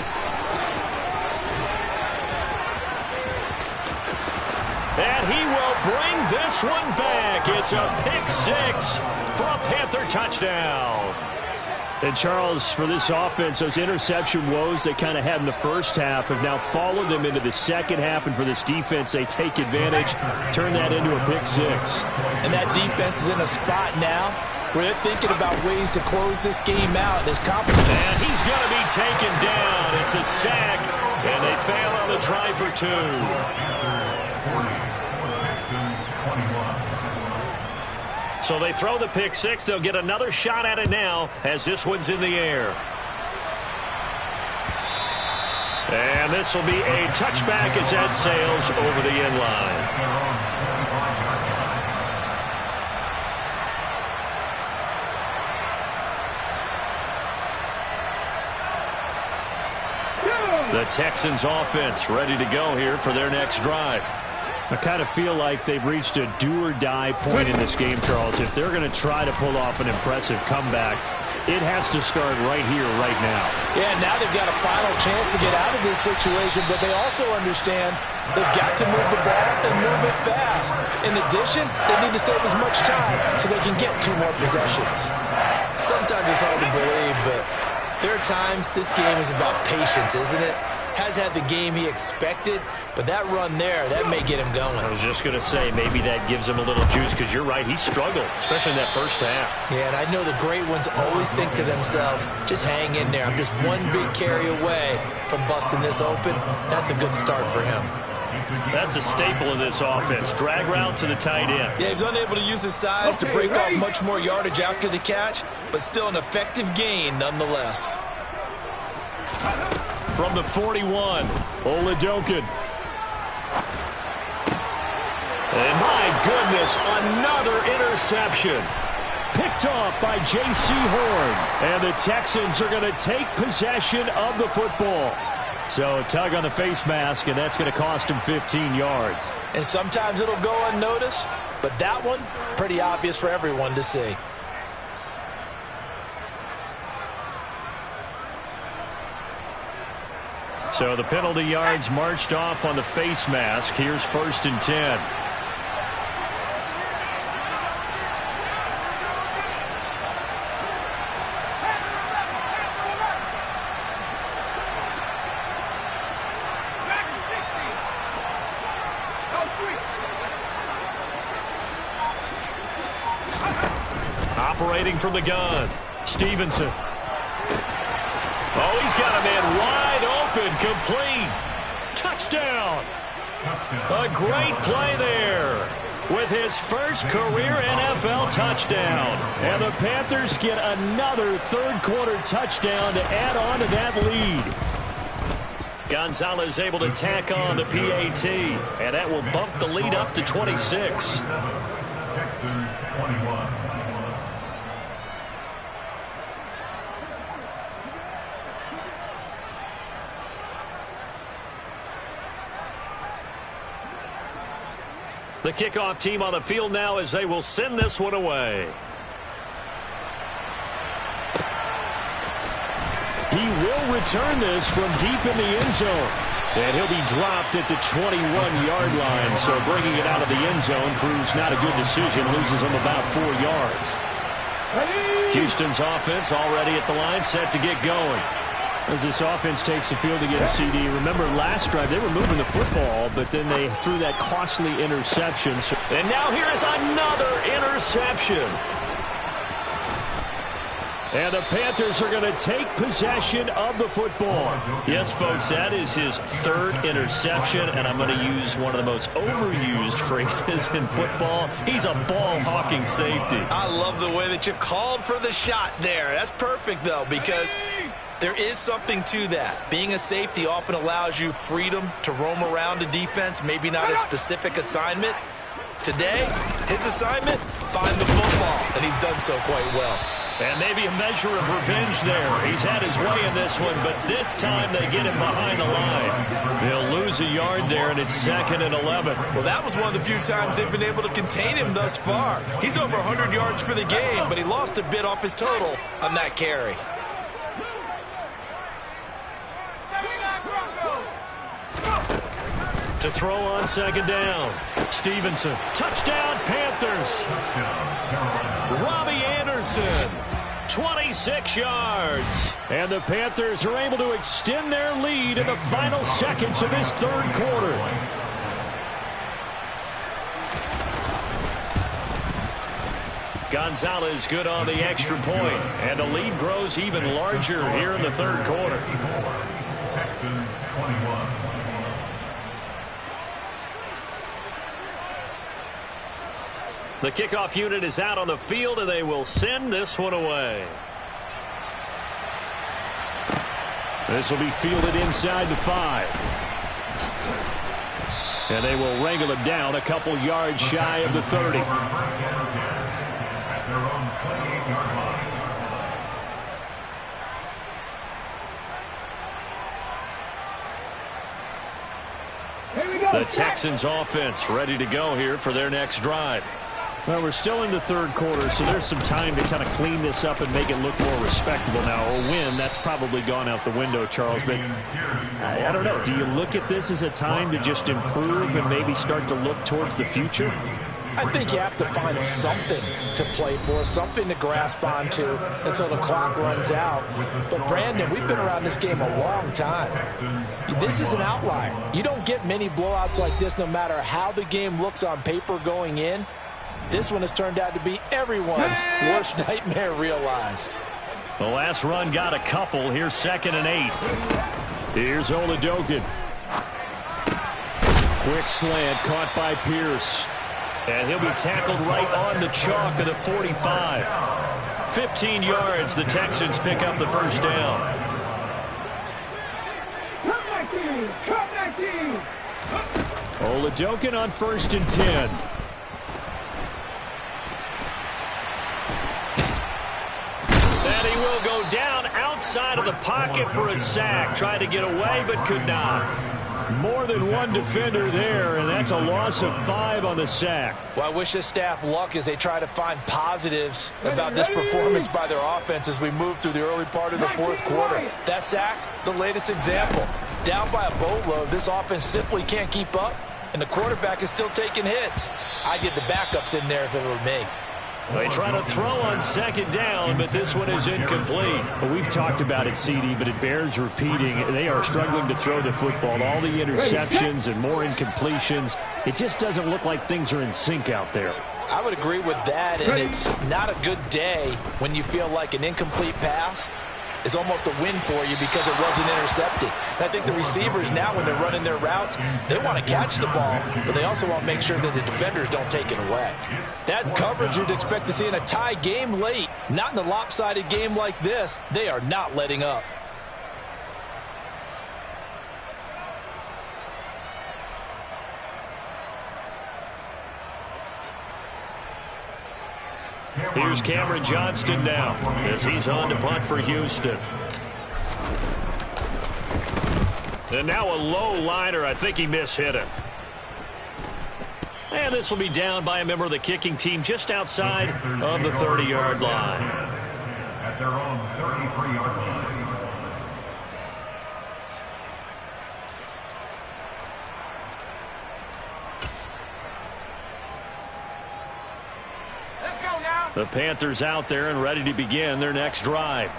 And he will bring this one back. It's a pick-6 for a Panther touchdown. And, Charles, for this offense, those interception woes they kind of had in the first half have now followed them into the second half. And for this defense, they take advantage, turn that into a pick-6. And that defense is in a spot now where they're thinking about ways to close this game out. It's complicated. And he's going to be taken down. It's a sack, and they fail on the try for 2. So they throw the pick-6. They'll get another shot at it now as this one's in the air. And this will be a touchback as that sails over the end line. The Texans offense ready to go here for their next drive. I kind of feel like they've reached a do-or-die point in this game, Charles. If they're going to try to pull off an impressive comeback, it has to start right here, right now. Yeah, now they've got a final chance to get out of this situation, but they also understand they've got to move the ball and move it fast. In addition, they need to save as much time so they can get 2 more possessions. Sometimes it's hard to believe, but there are times this game is about patience, isn't it? Has had the game he expected, but that run there, that may get him going. I was just going to say, maybe that gives him a little juice, because you're right, he struggled, especially in that first half. Yeah, and I know the great ones always think to themselves, just hang in there. I'm just one big carry away from busting this open. That's a good start for him. That's a staple of this offense. Drag route to the tight end. Yeah, he's unable to use his size to break off much more yardage after the catch, but still an effective gain nonetheless. From the 41, Oladokun. And my goodness, another interception. Picked off by J.C. Horn. And the Texans are going to take possession of the football. So a tug on the face mask, and that's going to cost him 15 yards. And sometimes it'll go unnoticed, but that one, pretty obvious for everyone to see. So the penalty yards marched off on the face mask. Here's 1st and 10. Operating from the gun, Stevenson. Oh, he's got a man wide open, complete. Touchdown. A great play there. with his first career NFL touchdown. And the Panthers get another third-quarter touchdown to add on to that lead. Gonzalez able to tack on the PAT, and that will bump the lead up to 26. Texans 21. The kickoff team on the field now as they will send this one away. He will return this from deep in the end zone. And he'll be dropped at the 21-yard line. So bringing it out of the end zone proves not a good decision. Loses him about 4 yards. Houston's offense already at the line, set to get going. As this offense takes the field against CD, remember last drive they were moving the football, but then they threw that costly interception. And now here is another interception. And the Panthers are going to take possession of the football. Yes, folks, that is his third interception, and I'm going to use one of the most overused phrases in football. He's a ball-hawking safety. I love the way that you called for the shot there. That's perfect, though, because there is something to that. Being a safety often allows you freedom to roam around a defense, maybe not a specific assignment. Today, his assignment, find the football, and he's done so quite well. And maybe a measure of revenge there. He's had his way in this one, but this time they get him behind the line. They'll lose a yard there, and it's 2nd and 11. Well, that was one of the few times they've been able to contain him thus far. He's over 100 yards for the game, but he lost a bit off his total on that carry. To throw on 2nd down. Stevenson. Touchdown, Panthers. Robbie Anderson. 26 yards. And the Panthers are able to extend their lead in the final seconds of this third quarter. Gonzalez good on the extra point. And the lead grows even larger here in the third quarter. Texans 21. The kickoff unit is out on the field, and they will send this one away. This will be fielded inside the 5. And they will wrangle him down a couple yards shy of the 30. At their own 28-yard line. The Texans offense ready to go here for their next drive. Well, we're still in the third quarter, so there's some time to kind of clean this up and make it look more respectable now. Or win, that's probably gone out the window, Charles. But I don't know. Do you look at this as a time to just improve and maybe start to look towards the future? I think you have to find something to play for, something to grasp onto until the clock runs out. But, Brandon, we've been around this game a long time. This is an outlier. You don't get many blowouts like this no matter how the game looks on paper going in. This one has turned out to be everyone's worst nightmare realized. The last run got a couple. Here's 2nd and 8. Here's Oladokin. Quick slant caught by Pierce. And he'll be tackled right on the chalk of the 45. 15 yards, the Texans pick up the first down. Oladokin on 1st and 10. And he will go down outside of the pocket for a sack. Tried to get away, but could not. More than one defender there, and that's a loss of 5 on the sack. Well, I wish this staff luck as they try to find positives about this performance by their offense as we move through the early part of the fourth quarter. That sack, the latest example. Down by a boatload, this offense simply can't keep up, and the quarterback is still taking hits. I'd get the backups in there if it were me. They try to throw on 2nd down, but this one is incomplete. Well, we've talked about it, CD, but it bears repeating. They are struggling to throw the football. All the interceptions and more incompletions. It just doesn't look like things are in sync out there. I would agree with that, and it's not a good day when you feel like an incomplete pass is almost a win for you because it wasn't intercepted. And I think the receivers now, when they're running their routes, they want to catch the ball, but they also want to make sure that the defenders don't take it away. That's coverage you'd expect to see in a tie game late. Not in a lopsided game like this. They are not letting up. Here's Cameron Johnston now as he's on to punt for Houston. And now a low liner. I think he mishit it. And this will be down by a member of the kicking team just outside of the 30-yard line. At their own 33-yard line. The Panthers out there and ready to begin their next drive.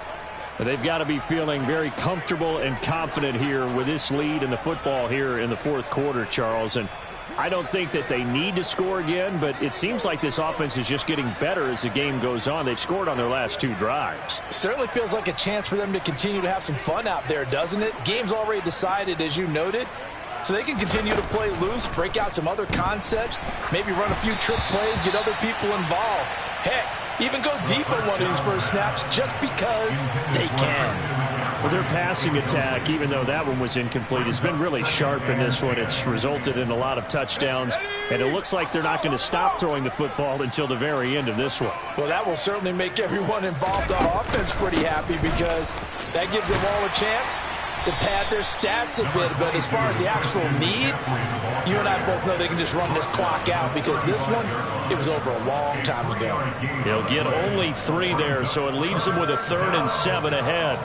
They've got to be feeling very comfortable and confident here with this lead in the football here in the fourth quarter, Charles. And I don't think that they need to score again, but it seems like this offense is just getting better as the game goes on. They've scored on their last 2 drives. Certainly feels like a chance for them to continue to have some fun out there, doesn't it? Game's already decided, as you noted. So they can continue to play loose, break out some other concepts, maybe run a few trick plays, get other people involved. Heck, even go deep on one of these first snaps just because they can. Well, their passing attack, even though that one was incomplete, has been really sharp in this one. It's resulted in a lot of touchdowns, and it looks like they're not going to stop throwing the football until the very end of this one. Well, that will certainly make everyone involved on offense pretty happy because that gives them all a chance to pad their stats a bit. But as far as the actual need, you and I both know they can just run this clock out because this one, it was over a long time ago. He'll get only 3 there, so it leaves him with a 3rd and 7 ahead.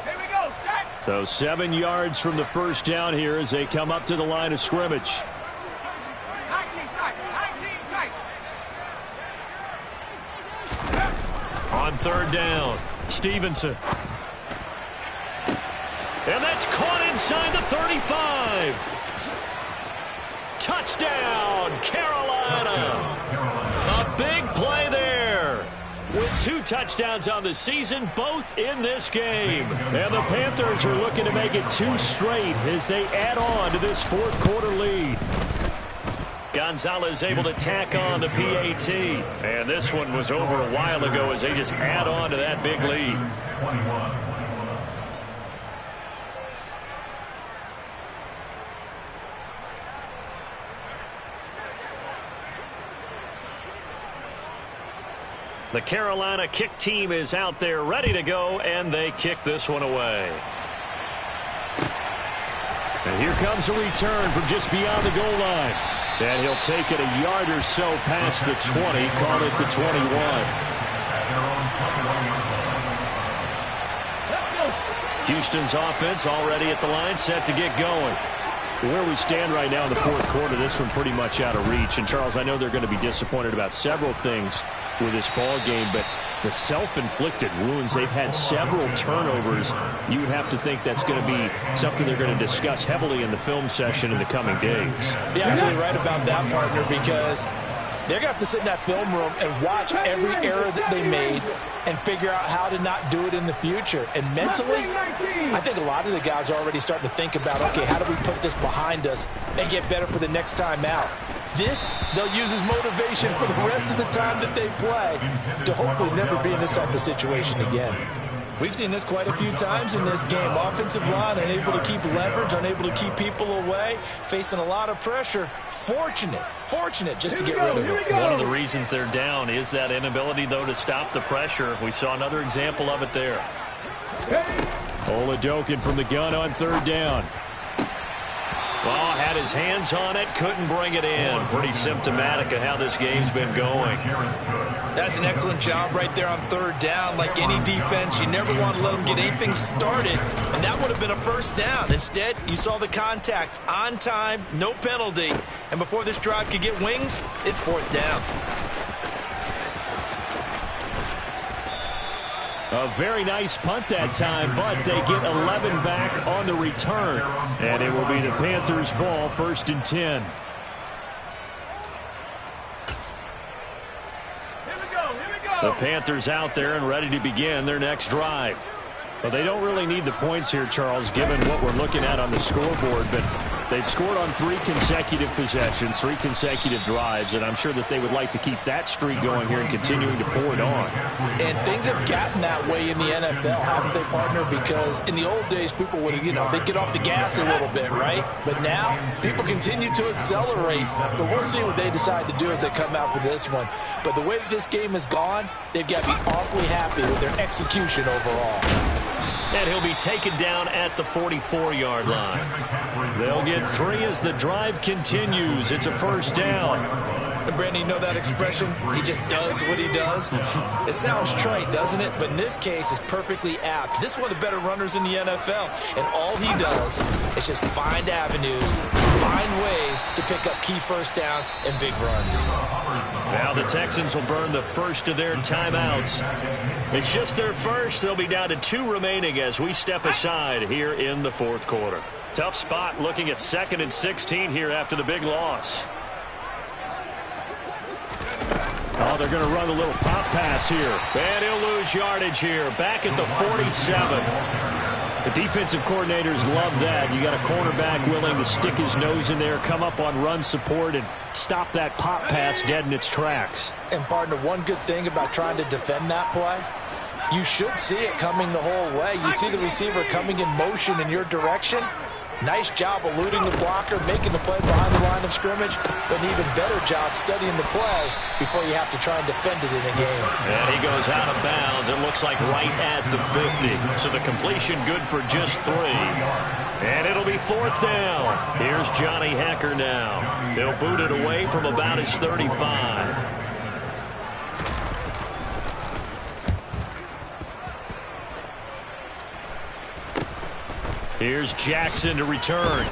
Here we go, set. So 7 yards from the first down here as they come up to the line of scrimmage. 19 tight, 19 tight. On 3rd down, Stevenson. And that's caught inside the 35. Touchdown, Carolina. A big play there. With 2 touchdowns on the season, both in this game. And the Panthers are looking to make it 2 straight as they add on to this fourth quarter lead. Gonzalez able to tack on the PAT. And this one was over a while ago as they just add on to that big lead. 21. The Carolina kick team is out there ready to go, and they kick this one away. And here comes a return from just beyond the goal line. And he'll take it a yard or so past the 20, call it the 21. Houston's offense already at the line, set to get going. Where we stand right now in the fourth quarter, this one pretty much out of reach. And, Charles, I know they're going to be disappointed about several things with this ball game, but the self-inflicted wounds, they've had several turnovers. You would have to think that's going to be something they're going to discuss heavily in the film session in the coming days. You're absolutely right about that, partner, because they're going to have to sit in that film room and watch every error that they made and figure out how to not do it in the future. And mentally, I think a lot of the guys are already starting to think about, okay, how do we put this behind us and get better for the next time out? This, they'll use as motivation for the rest of the time that they play to hopefully never be in this type of situation again. We've seen this quite a few times in this game. Offensive line unable to keep leverage, unable to keep people away, facing a lot of pressure. Fortunate just to get rid of it. One of the reasons they're down is that inability, though, to stop the pressure. We saw another example of it there. Oladokin from the gun on 3rd down. Well, had his hands on it, couldn't bring it in. Pretty symptomatic of how this game's been going. That's an excellent job right there on 3rd down. Like any defense, you never want to let them get anything started, and that would have been a first down. Instead, you saw the contact on time, no penalty, and before this drive could get wings, it's 4th down. A very nice punt that time, but they get 11 back on the return. And it will be the Panthers' ball, 1st and 10. The Panthers out there and ready to begin their next drive. Well, they don't really need the points here, Charles, given what we're looking at on the scoreboard, but they've scored on 3 consecutive possessions, 3 consecutive drives, and I'm sure that they would like to keep that streak going here and continuing to pour it on. And things have gotten that way in the NFL, haven't they, partner? Because in the old days, people would, they'd get off the gas a little bit, right? But now, people continue to accelerate. But we'll see what they decide to do as they come out for this one. But the way that this game has gone, they've got to be awfully happy with their execution overall. And he'll be taken down at the 44-yard line. They'll get 3 as the drive continues. It's a first down. And Brandon, you know that expression? He just does what he does? It sounds trite, doesn't it? But in this case, it's perfectly apt. This is one of the better runners in the NFL. And all he does is just find avenues, find ways to pick up key first downs and big runs. Now the Texans will burn the first of their timeouts. It's just their first. They'll be down to 2 remaining as we step aside here in the fourth quarter. Tough spot looking at 2nd and 16 here after the big loss. Oh, they're going to run a little pop pass here. And he'll lose yardage here. Back at the 47. The defensive coordinators love that. You got a cornerback willing to stick his nose in there, come up on run support, and stop that pop pass dead in its tracks. And, partner, one good thing about trying to defend that play, you should see it coming the whole way. You see the receiver coming in motion in your direction. Nice job eluding the blocker, making the play behind the line of scrimmage, but an even better job studying the play before you have to try and defend it in a game. And he goes out of bounds. It looks like right at the 50. So the completion good for just 3. And it'll be 4th down. Here's Johnny Hecker now. He'll boot it away from about his 35. Here's Jackson to return.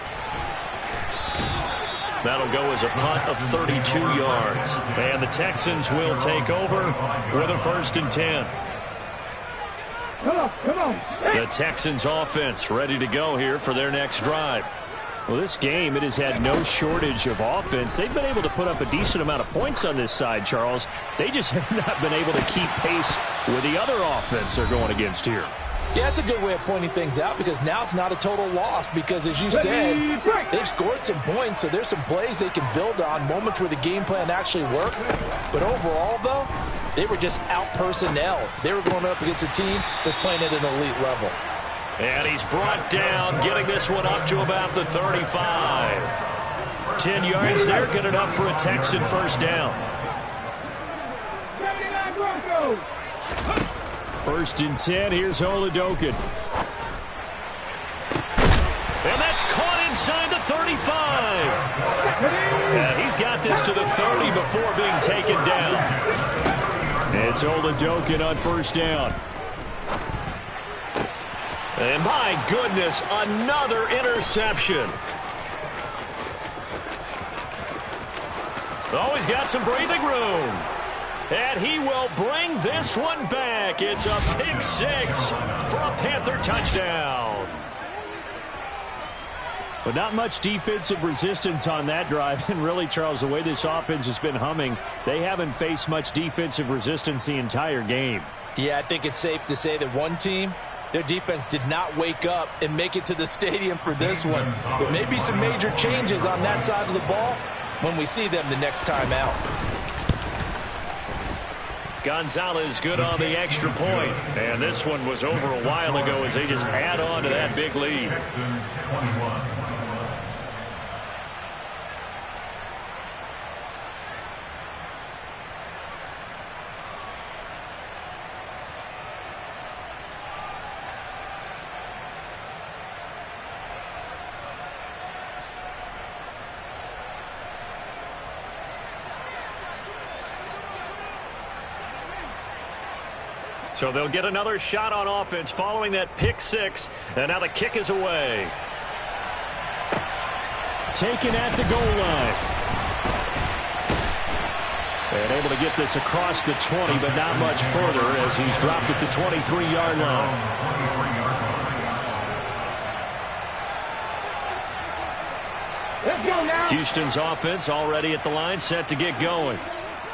That'll go as a punt of 32 yards. And the Texans will take over with a 1st and 10. Come on. The Texans offense ready to go here for their next drive. Well, this game, it has had no shortage of offense. They've been able to put up a decent amount of points on this side, Charles. They just have not been able to keep pace with the other offense they're going against here. Yeah, that's a good way of pointing things out because now it's not a total loss because, as you said, they've scored some points, so there's some plays they can build on, moments where the game plan actually worked. But overall, though, they were just out-personnel. They were going up against a team that's playing at an elite level. And he's brought down, getting this one up to about the 35. 10 yards there, good enough for a Texan first down. 79 Broncos. 1st and 10, here's Oladokin. And that's caught inside the 35. And he's got this to the 30 before being taken down. It's Oladokin on 1st down. And my goodness, another interception. Always got some breathing room. And he will bring this one back. It's a pick 6 for a Panther touchdown. But not much defensive resistance on that drive. And really, Charles, the way this offense has been humming, they haven't faced much defensive resistance the entire game. Yeah, I think it's safe to say that one team, their defense did not wake up and make it to the stadium for this one. But maybe some major changes on that side of the ball when we see them the next time out. Gonzalez good on the extra point. And this one was over a while ago as they just add on to that big lead. So they'll get another shot on offense following that pick 6. And now the kick is away. Taken at the goal line. And able to get this across the 20, but not much further as he's dropped at the 23-yard line. Let's go now. Houston's offense already at the line, set to get going.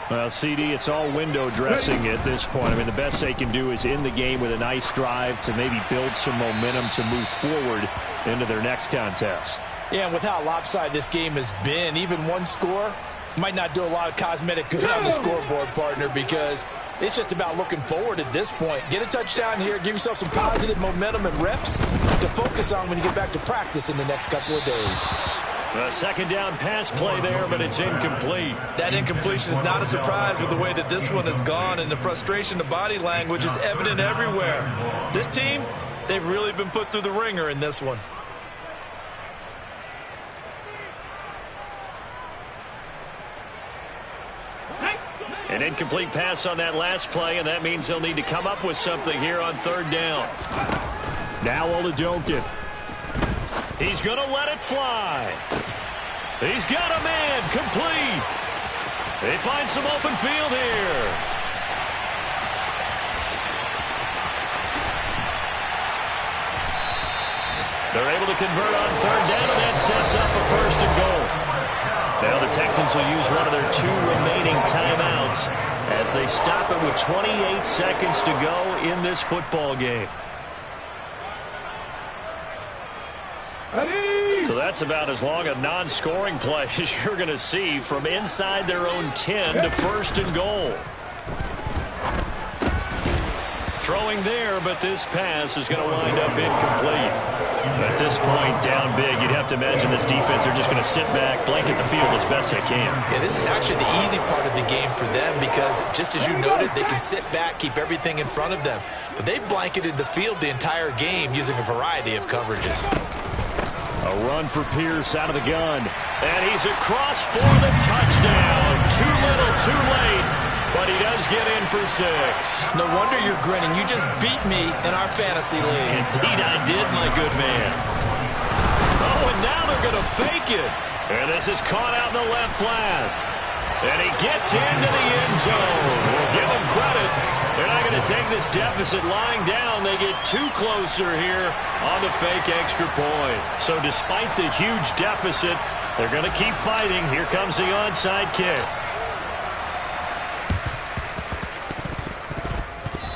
Well, CD, it's all window dressing at this point. I mean, the best they can do is end the game with a nice drive to maybe build some momentum to move forward into their next contest. Yeah, and with how lopsided this game has been, even one score might not do a lot of cosmetic good on the scoreboard, partner, because it's just about looking forward at this point. Get a touchdown here, give yourself some positive momentum and reps to focus on when you get back to practice in the next couple of days. A second down pass play there, but it's incomplete. That incompletion is not a surprise with the way that this one has gone, and the frustration, the body language is evident everywhere. This team, they've really been put through the ringer in this one. An incomplete pass on that last play, and that means they'll need to come up with something here on third down. Now Oladokun. He's going to let it fly. He's got a man, complete. They find some open field here. They're able to convert on third down, and that sets up a first and goal. Now the Texans will use one of their 2 remaining timeouts as they stop it with 28 seconds to go in this football game. So that's about as long a non-scoring play as you're going to see from inside their own 10 to first and goal. Throwing there, but this pass is going to wind up incomplete. At this point, down big, you'd have to imagine this defense are just going to sit back, blanket the field as best they can. Yeah, this is actually the easy part of the game for them because, just as you noted, they can sit back, keep everything in front of them. But they've blanketed the field the entire game using a variety of coverages. A run for Pierce out of the gun. And he's across for the touchdown. Too little, too late. But he does get in for 6. No wonder you're grinning. You just beat me in our fantasy league. Indeed I did, my good man. Oh, and now they're going to fake it. And this is caught out in the left flat. And he gets into the end zone. We'll give him credit. They're not going to take this deficit lying down. They get 2 closer here on the fake extra point. So despite the huge deficit, they're going to keep fighting. Here comes the onside kick.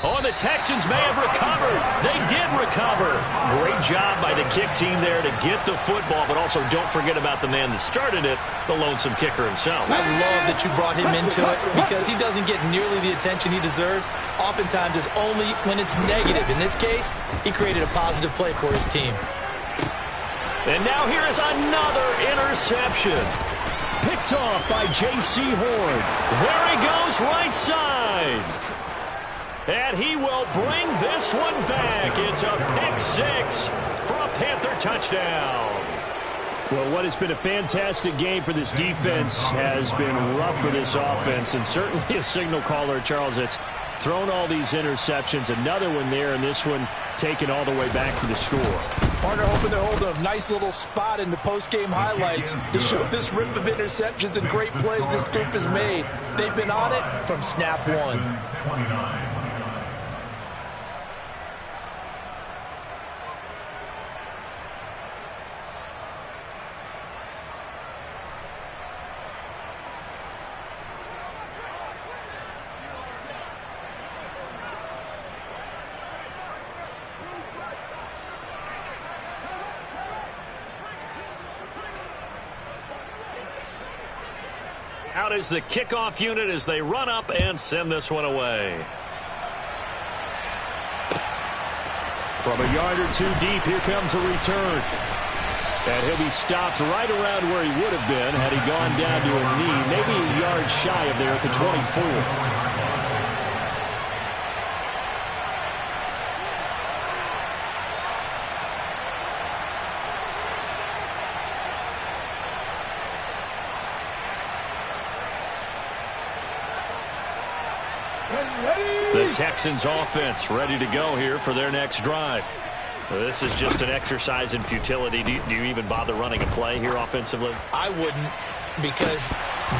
Oh, the Texans may have recovered. They did recover. Great job by the kick team there to get the football, but also don't forget about the man that started it, the lonesome kicker himself. I love that you brought him into it because he doesn't get nearly the attention he deserves. Oftentimes it's only when it's negative. In this case, he created a positive play for his team. And now here is another interception. Picked off by J.C. Horn. There he goes, right side. And he will bring this one back. It's a pick 6 for a Panther touchdown. Well, what has been a fantastic game for this defense has been rough for this offense, and certainly a signal caller, Charles, that's thrown all these interceptions. Another one there, and this one taken all the way back for the score. Partner hoping to hold a nice little spot in the post-game highlights to show this rip of interceptions and great plays this group has made. They've been on it from snap 1. Out is the kickoff unit as they run up and send this one away. From a yard or 2 deep, here comes a return. And he'll be stopped right around where he would have been had he gone down to a knee, maybe a yard shy of there at the 24. The Texans offense ready to go here for their next drive. This is just an exercise in futility. Do you even bother running a play here offensively? I wouldn't, because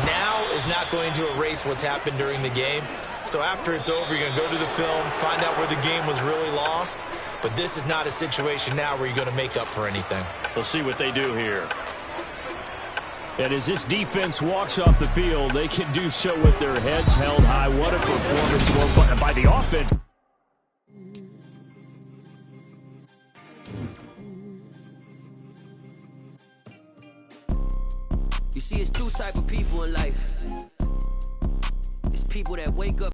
now is not going to erase what's happened during the game. So after it's over, you're going to go to the film, find out where the game was really lost. But this is not a situation now where you're going to make up for anything. We'll see what they do here. And as this defense walks off the field, they can do so with their heads held high. What a performance by the offense. You see, it's two type of people in life. It's people that wake up